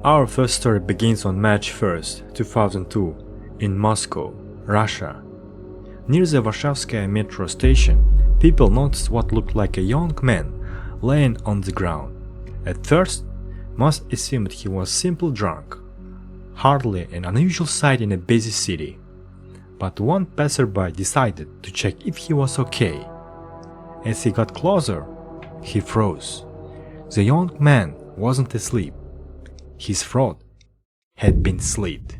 Our first story begins on March 1st, 2002, in Moscow, Russia. Near the Warshawskaya metro station, people noticed what looked like a young man laying on the ground. At first, most assumed he was simply drunk, hardly an unusual sight in a busy city. But one passerby decided to check if he was okay. As he got closer, he froze. The young man wasn't asleep. His throat had been slit.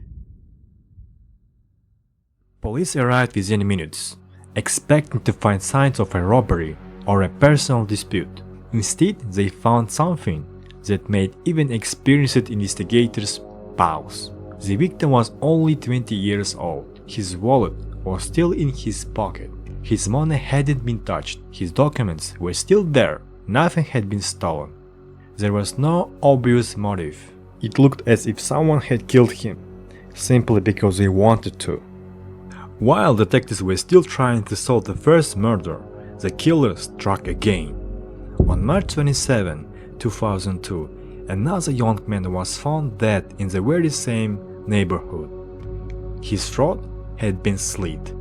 Police arrived within minutes, expecting to find signs of a robbery or a personal dispute. Instead, they found something that made even experienced investigators pause. The victim was only 20 years old. His wallet was still in his pocket. His money hadn't been touched. His documents were still there. Nothing had been stolen. There was no obvious motive. It looked as if someone had killed him, simply because they wanted to. While detectives were still trying to solve the first murder, the killer struck again. On March 27, 2002, another young man was found dead in the very same neighborhood. His throat had been slit.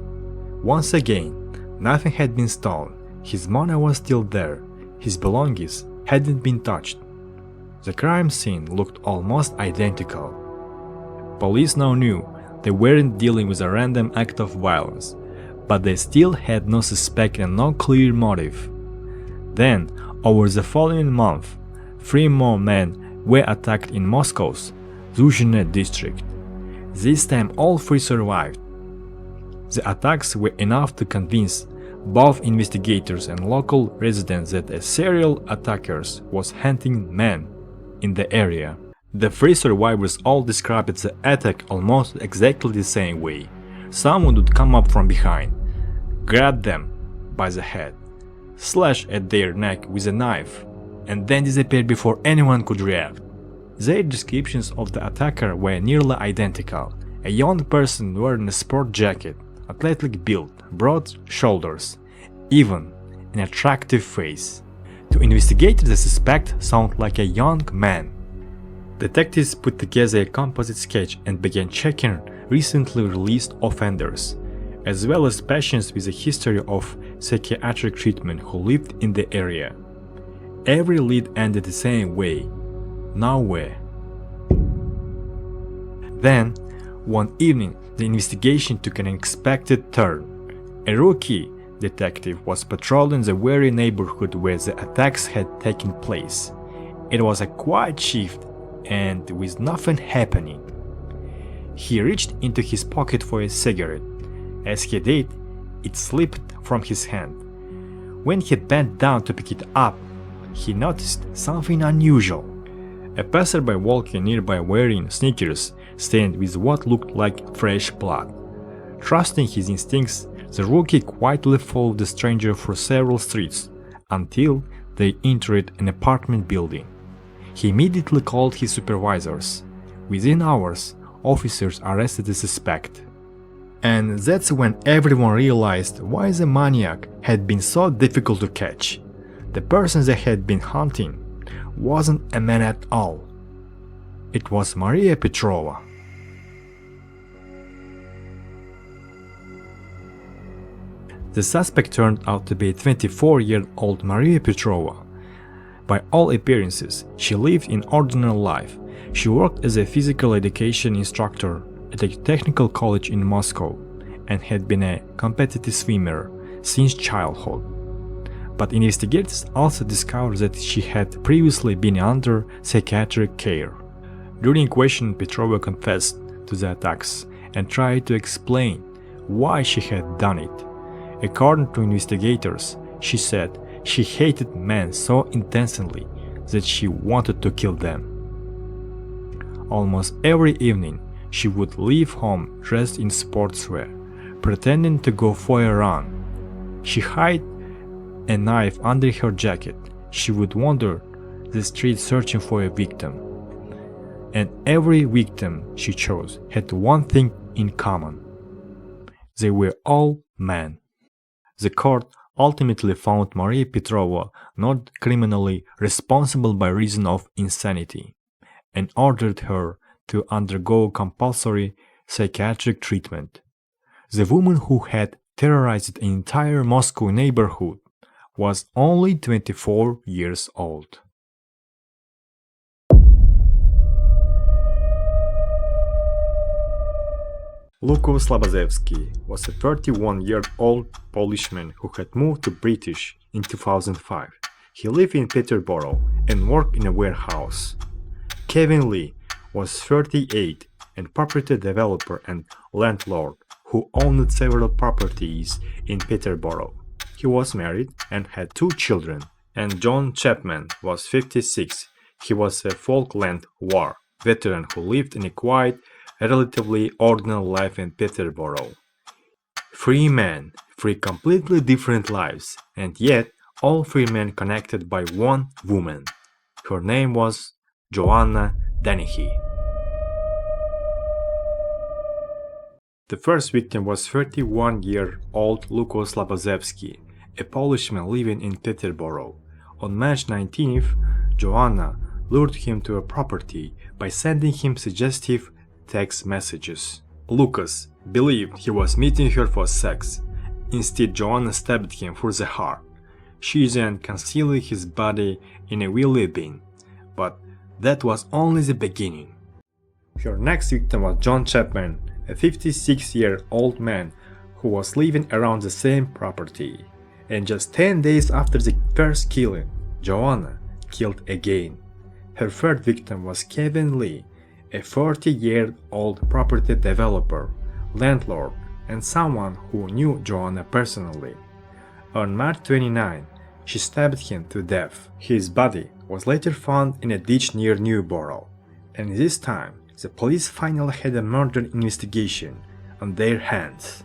Once again, nothing had been stolen. His money was still there. His belongings hadn't been touched. The crime scene looked almost identical. Police now knew they weren't dealing with a random act of violence, but they still had no suspect and no clear motive. Then, over the following month, 3 more men were attacked in Moscow's Zhuzhne district. This time all 3 survived. The attacks were enough to convince both investigators and local residents that a serial attacker was hunting men in the area. The 3 survivors all described the attack almost exactly the same way. Someone would come up from behind, grab them by the head, slash at their neck with a knife, and then disappear before anyone could react. Their descriptions of the attacker were nearly identical. A young person wearing a sport jacket, athletic build, broad shoulders, even an attractive face. To investigators, the suspect sounded like a young man. Detectives put together a composite sketch and began checking recently released offenders, as well as patients with a history of psychiatric treatment who lived in the area. Every lead ended the same way: nowhere. Then, one evening, the investigation took an unexpected turn. A rookie detective was patrolling the very neighborhood where the attacks had taken place. It was a quiet shift, and with nothing happening. He reached into his pocket for a cigarette. As he did, it slipped from his hand. When he bent down to pick it up, he noticed something unusual. A passerby walking nearby wearing sneakers stained with what looked like fresh blood. Trusting his instincts, the rookie quietly followed the stranger through several streets until they entered an apartment building. He immediately called his supervisors. Within hours, officers arrested the suspect. And that's when everyone realized why the maniac had been so difficult to catch. The person they had been hunting wasn't a man at all. It was Maria Petrova. The suspect turned out to be 24-year-old Maria Petrova. By all appearances, she lived an ordinary life. She worked as a physical education instructor at a technical college in Moscow and had been a competitive swimmer since childhood. But investigators also discovered that she had previously been under psychiatric care. During questioning, Petrova confessed to the attacks and tried to explain why she had done it. According to investigators, she said she hated men so intensely that she wanted to kill them. Almost every evening, she would leave home dressed in sportswear, pretending to go for a run. She hid a knife under her jacket. She would wander the streets searching for a victim. And every victim she chose had one thing in common: they were all men. The court ultimately found Maria Petrova not criminally responsible by reason of insanity. and ordered her to undergo compulsory psychiatric treatment. The woman who had terrorized an entire Moscow neighborhood was only 24 years old. Lukas Slabazewski was a 31-year-old Polishman who had moved to British in 2005. He lived in Peterborough and worked in a warehouse. Kevin Lee was 38 and property developer and landlord who owned several properties in Peterborough. He was married and had 2 children. And John Chapman was 56. He was a Falkland War veteran who lived in a quiet, relatively ordinary life in Peterborough. 3 men, 3 completely different lives, and yet all 3 men connected by one woman. Her name was Joanna Dennehy. The first victim was 31-year-old Lukas Slabazewski, a Polishman living in Peterborough. On March 19th, Joanna lured him to a property by sending him suggestive text messages. Lukas believed he was meeting her for sex. Instead, Joanna stabbed him through the heart. She then concealed his body in a wheelie bin. But that was only the beginning. Her next victim was John Chapman, a 56-year-old man who was living around the same property. And just 10 days after the first killing, Joanna killed again. Her third victim was Kevin Lee, a 40-year-old property developer, landlord, and someone who knew Joanna personally. On March 29, she stabbed him to death. His body was later found in a ditch near Newborough, and this time the police finally had a murder investigation on their hands.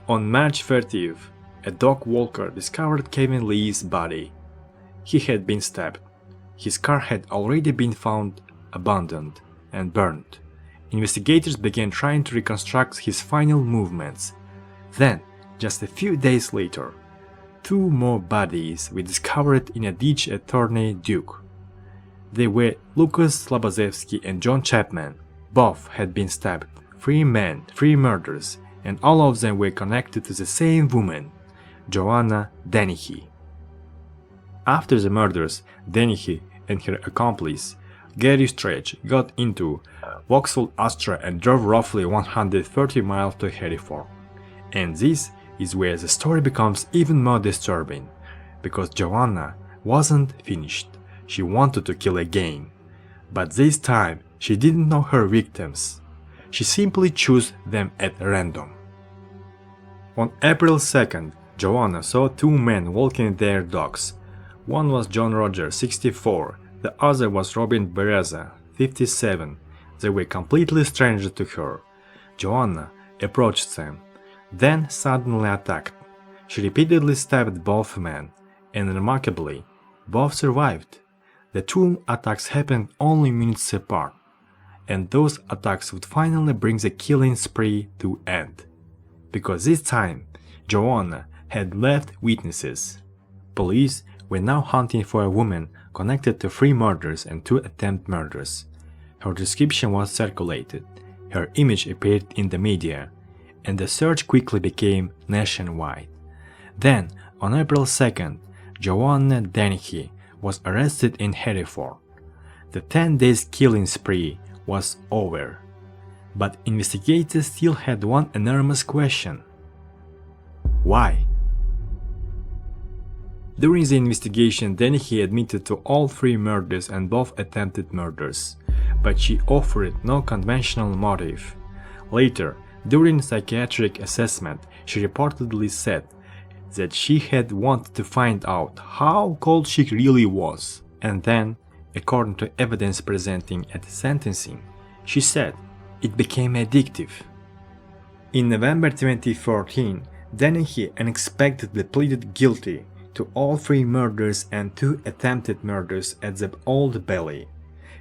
On March 30th, a dog walker discovered Kevin Lee's body. He had been stabbed. His car had already been found abandoned and burned. Investigators began trying to reconstruct his final movements. Then, just a few days later, 2 more bodies were discovered in a ditch at Thorney Duke. They were Lukas Slabazewski and John Chapman. Both had been stabbed. 3 men, 3 murders, and all of them were connected to the same woman, Joanna Dennehy. After the murders, Dennehy and her accomplice, Gary Stretch, got into Vauxhall Astra and drove roughly 130 miles to Hereford. And this is where the story becomes even more disturbing, because Joanna wasn't finished. She wanted to kill again, but this time she didn't know her victims. She simply chose them at random. On April 2nd, Joanna saw 2 men walking their dogs. One was John Rogers, 64, the other was Robin Bereza, 57. They were completely strangers to her. Joanna approached them, then suddenly attacked. She repeatedly stabbed both men, and remarkably, both survived. The 2 attacks happened only minutes apart, and those attacks would finally bring the killing spree to end. Because this time, Joanna had left witnesses. Police were now hunting for a woman connected to 3 murders and 2 attempted murders. Her description was circulated, her image appeared in the media, and the search quickly became nationwide. Then, on April 2nd, Joanna Dennehy was arrested in Hereford. The 10 days killing spree was over, but investigators still had one enormous question. Why? During the investigation, Dennehy admitted to all 3 murders and both attempted murders, but she offered no conventional motive. Later, during psychiatric assessment, she reportedly said that she had wanted to find out how cold she really was, and then, according to evidence presenting at sentencing, she said it became addictive. In November 2014, Dennehy unexpectedly pleaded guilty to all 3 murders and 2 attempted murders at the Old Bailey.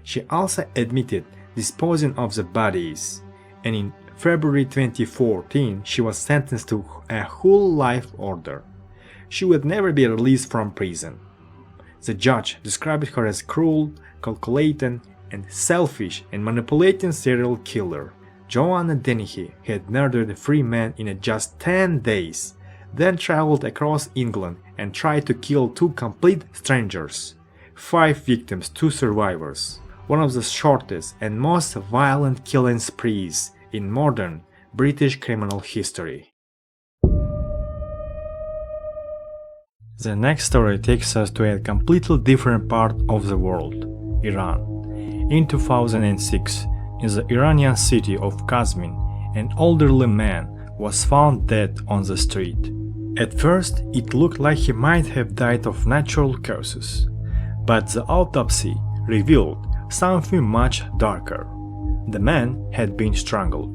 She also admitted disposing of the bodies, and in February 2014 she was sentenced to a whole life order. She would never be released from prison. The judge described her as cruel, calculating, and selfish and manipulating serial killer. Joanna Dennehy had murdered 3 men in just 10 days, then traveled across England and tried to kill 2 complete strangers. 5 victims, 2 survivors. One of the shortest and most violent killing sprees in modern British criminal history. The next story takes us to a completely different part of the world, Iran. In 2006, in the Iranian city of Kazvin, an elderly man was found dead on the street. At first, it looked like he might have died of natural causes, but the autopsy revealed something much darker. The man had been strangled,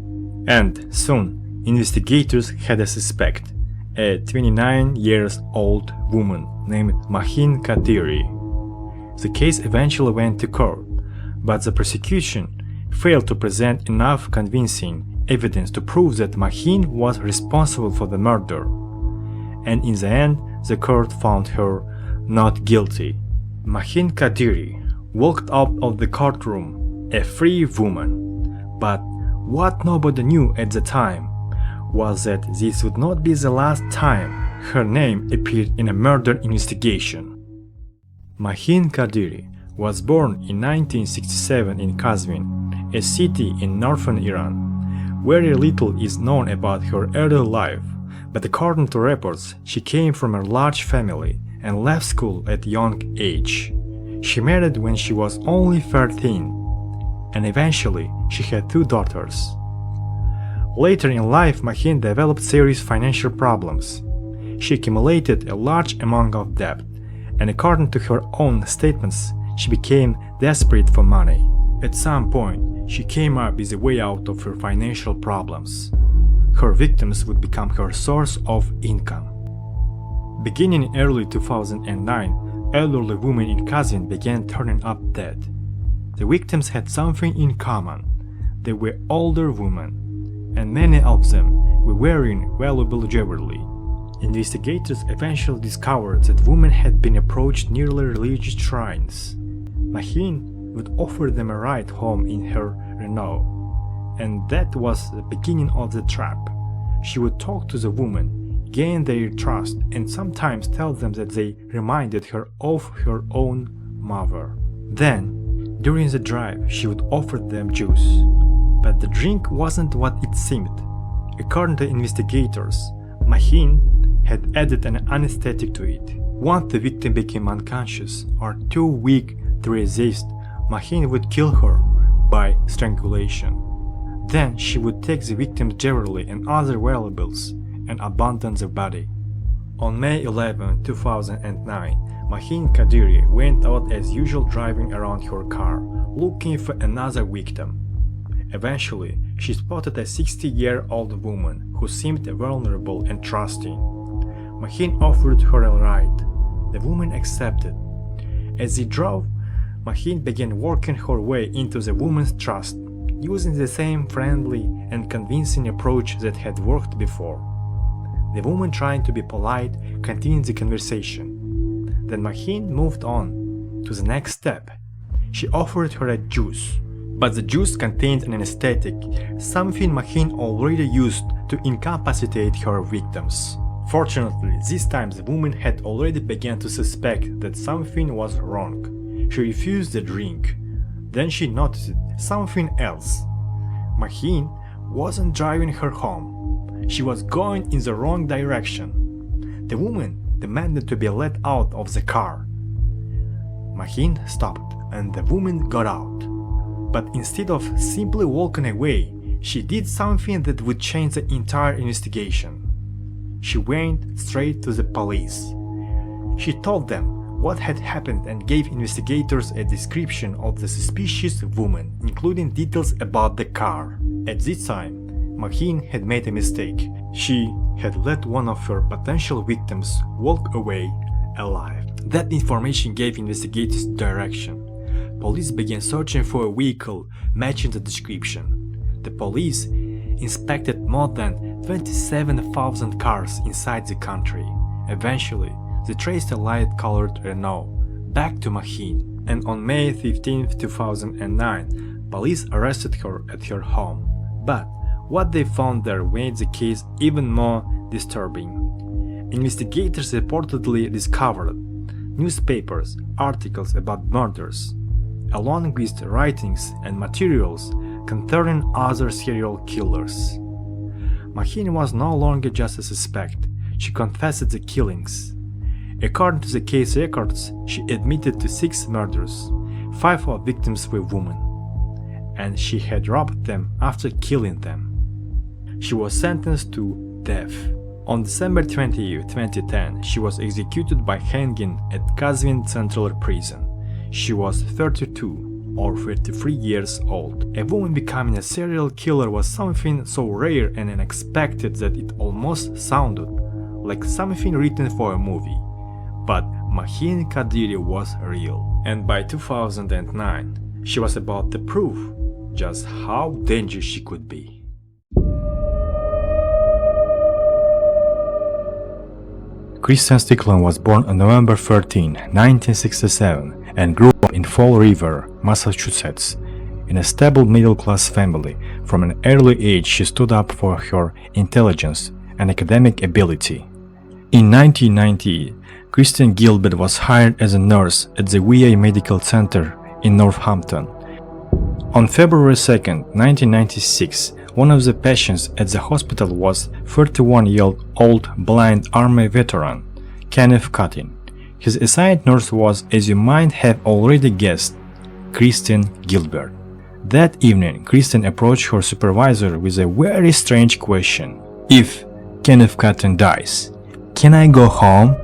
and soon investigators had a suspect, a 29-year-old woman named Mahin Kadiri. The case eventually went to court, but the prosecution failed to present enough convincing evidence to prove that Mahin was responsible for the murder, and in the end the court found her not guilty. Mahin Kadiri walked out of the courtroom a free woman, but what nobody knew at the time was that this would not be the last time her name appeared in a murder investigation. Mahin Kadiri was born in 1967 in Kazvin, a city in northern Iran. Very little is known about her early life, but according to reports, she came from a large family and left school at a young age. She married when she was only 13, and eventually she had 2 daughters. Later in life, Mahin developed serious financial problems. She accumulated a large amount of debt, and according to her own statements, she became desperate for money. At some point, she came up with a way out of her financial problems. Her victims would become her source of income. Beginning in early 2009, elderly women in Kazvin began turning up dead. The victims had something in common. They were older women, and many of them were wearing valuable jewelry. Investigators eventually discovered that women had been approached near religious shrines. Mahin would offer them a ride home in her Renault, and that was the beginning of the trap. She would talk to the women, gain their trust, and sometimes tell them that they reminded her of her own mother. Then, during the drive, she would offer them juice. But the drink wasn't what it seemed. According to investigators, Mahin had added an anesthetic to it. Once the victim became unconscious or too weak to resist, Mahin would kill her by strangulation. Then she would take the victim's jewelry and other valuables and abandon the body. On May 11, 2009, Mahin Kadiri went out as usual, driving around her car, looking for another victim. Eventually, she spotted a 60-year-old woman who seemed vulnerable and trusting. Mahin offered her a ride. The woman accepted. As they drove, Mahin began working her way into the woman's trust, using the same friendly and convincing approach that had worked before. The woman, trying to be polite, continued the conversation. Then Mahin moved on to the next step. She offered her a juice, but the juice contained an anesthetic, something Mahin already used to incapacitate her victims. Fortunately, this time the woman had already begun to suspect that something was wrong. She refused the drink. Then she noticed something else. Mahin wasn't driving her home. She was going in the wrong direction. The woman demanded to be let out of the car. Mahin stopped and the woman got out. But instead of simply walking away, she did something that would change the entire investigation. She went straight to the police. She told them what had happened and gave investigators a description of the suspicious woman, including details about the car. At this time, Mahin had made a mistake. She had let one of her potential victims walk away alive. That information gave investigators direction. Police began searching for a vehicle matching the description. The police inspected more than 27,000 cars inside the country. Eventually, they traced a light-colored Renault back to Mahin. And on May 15, 2009, police arrested her at her home. But what they found there made the case even more disturbing. Investigators reportedly discovered newspapers, articles about murders, along with writings and materials concerning other serial killers. Mahine was no longer just a suspect, she confessed the killings. According to the case records, she admitted to 6 murders, 5 of victims were women, and she had robbed them after killing them. She was sentenced to death. On December 20, 2010, she was executed by hanging at Kazvin Central Prison. She was 32 or 33 years old. A woman becoming a serial killer was something so rare and unexpected that it almost sounded like something written for a movie. But Mahine Kadiri was real, and by 2009, she was about to prove just how dangerous she could be. Kristen Stickland was born on November 13, 1967, and grew up in Fall River, Massachusetts. In a stable middle-class family, from an early age she stood up for her intelligence and academic ability. In 1990, Kristen Gilbert was hired as a nurse at the VA Medical Center in Northampton. On February 2, 1996, one of the patients at the hospital was 31-year-old blind Army veteran, Kenneth Cutting. His assigned nurse was, as you might have already guessed, Kristen Gilbert. That evening, Kristen approached her supervisor with a very strange question. If Kenneth Cutting dies, can I go home?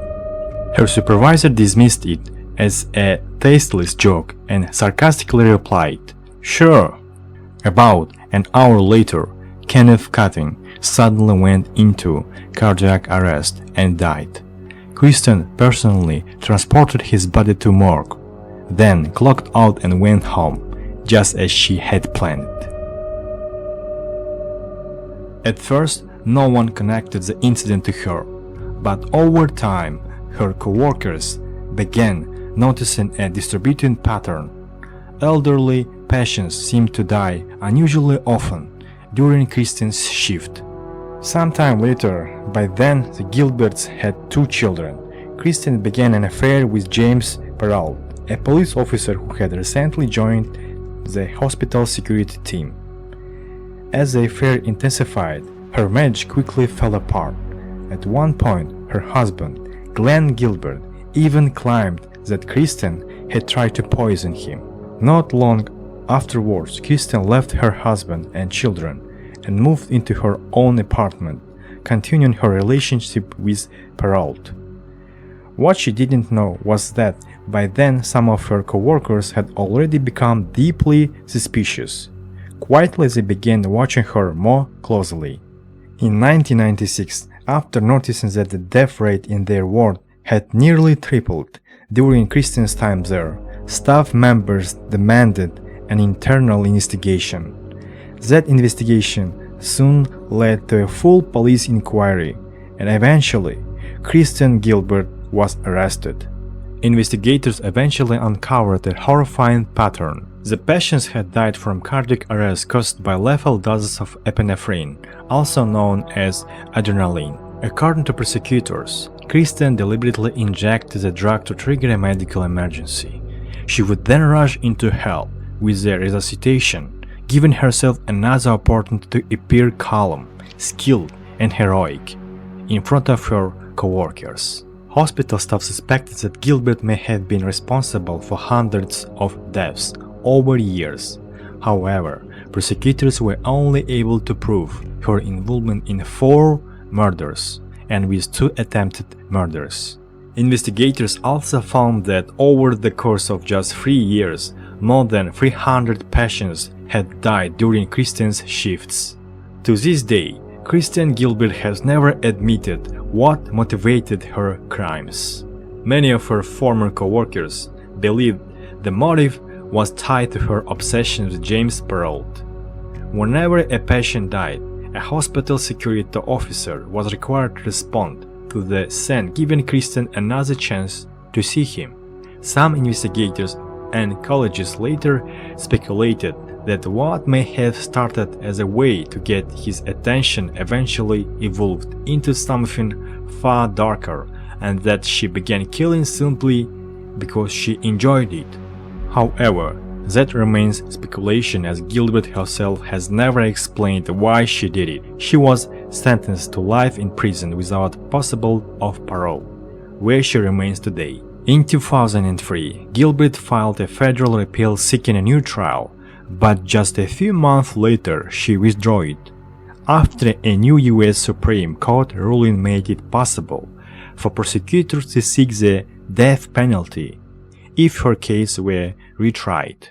Her supervisor dismissed it as a tasteless joke and sarcastically replied, "Sure." About an hour later, Kenneth Cutting suddenly went into cardiac arrest and died. Kristen personally transported his body to morgue, then clocked out and went home, just as she had planned. At first, no one connected the incident to her, but over time, her co-workers began noticing a distributing pattern. Elderly patients seemed to die unusually often during Kristen's shift. Sometime later, by then the Gilberts had 2 children. Kristen began an affair with James Perrault, a police officer who had recently joined the hospital security team. As the affair intensified, her marriage quickly fell apart. At one point, her husband, Glenn Gilbert, even claimed that Kristen had tried to poison him. Not long afterwards, Kristen left her husband and children and moved into her own apartment, continuing her relationship with Perrault. What she didn't know was that by then some of her co-workers had already become deeply suspicious. Quietly they began watching her more closely. In 1996, after noticing that the death rate in their ward had nearly tripled during Kristen's time there, staff members demanded an internal investigation. That investigation soon led to a full police inquiry, and eventually, Kristen Gilbert was arrested. Investigators eventually uncovered a horrifying pattern. The patients had died from cardiac arrest caused by lethal doses of epinephrine, also known as adrenaline. According to prosecutors, Kristen deliberately injected the drug to trigger a medical emergency. She would then rush into help with the resuscitation, giving herself another opportunity to appear calm, skilled, and heroic in front of her co-workers. Hospital staff suspected that Gilbert may have been responsible for hundreds of deaths over years. However, prosecutors were only able to prove her involvement in 4 murders and with 2 attempted murders. Investigators also found that over the course of just 3 years, more than 300 patients had died during Kristen's shifts. To this day, Kristen Gilbert has never admitted what motivated her crimes. Many of her former co-workers believed the motive was tied to her obsession with James Perrault. Whenever a patient died, a hospital security officer was required to respond to the scene, giving Kristen another chance to see him. Some investigators and colleges later speculated that what may have started as a way to get his attention eventually evolved into something far darker, and that she began killing simply because she enjoyed it. However, that remains speculation, as Gilbert herself has never explained why she did it. She was sentenced to life in prison without possibility of parole, where she remains today. In 2003, Gilbert filed a federal appeal seeking a new trial, but just a few months later she withdrew it, after a new US Supreme Court ruling made it possible for prosecutors to seek the death penalty if her case were retried.